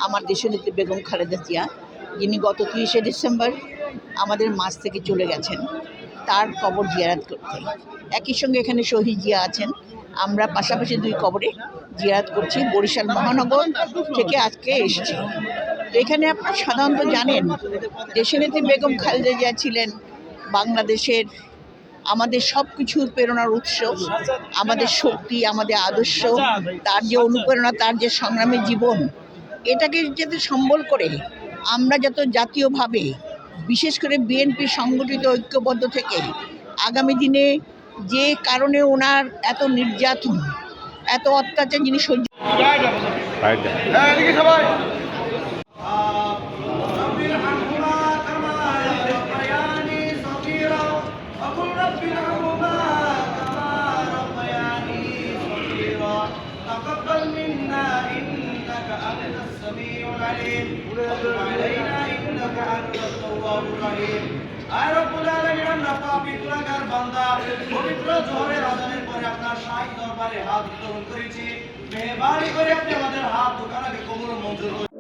আমার দেশনেত্রী বেগম খালেদা জিয়া, যিনি গত 30শে ডিসেম্বর আমাদের মাঝ থেকে চলে গেছেন, তার কবর জিয়ারত করতে। একই সঙ্গে এখানে শহীদ জিয়া আছেন। আমরা পাশাপাশি 2 কবরে জিয়ারত করছি। বরিশাল মহানগর থেকে আজকে এসেছি। তো এখানে আপনারা সাধারণত জানেন, দেশনেত্রী বেগম খালেদা জিয়া ছিলেন বাংলাদেশের আমাদের সব কিছুর প্রেরণার উৎস, আমাদের শক্তি, আমাদের আদর্শ, তার যে অনুপ্রেরণা, তার যে সংগ্রামী জীবন, এটাকে যাতে সম্বল করে আমরা যত জাতীয়ভাবে, বিশেষ করে বিএনপি সংগঠিত ঐক্যবদ্ধ থেকে আগামী দিনে যে কারণে ওনার এত নির্যাতন, এত অত্যাচার যিনি সহ্য تقبل منا إنك أنت السميع العليم وتب علينا إنك أنت التواب الرحيم আয় রব্বুল আলামিন, আমরা পাপী গুনাহগার বান্দা পবিত্র জোহরের আযানের পরে আপনার শাহী দরবারে হাত উত্তোলন করেছি। মেহেরবানি করে আপনি আমাদের হাত দুখানাকে কবুল মঞ্জুর করুন।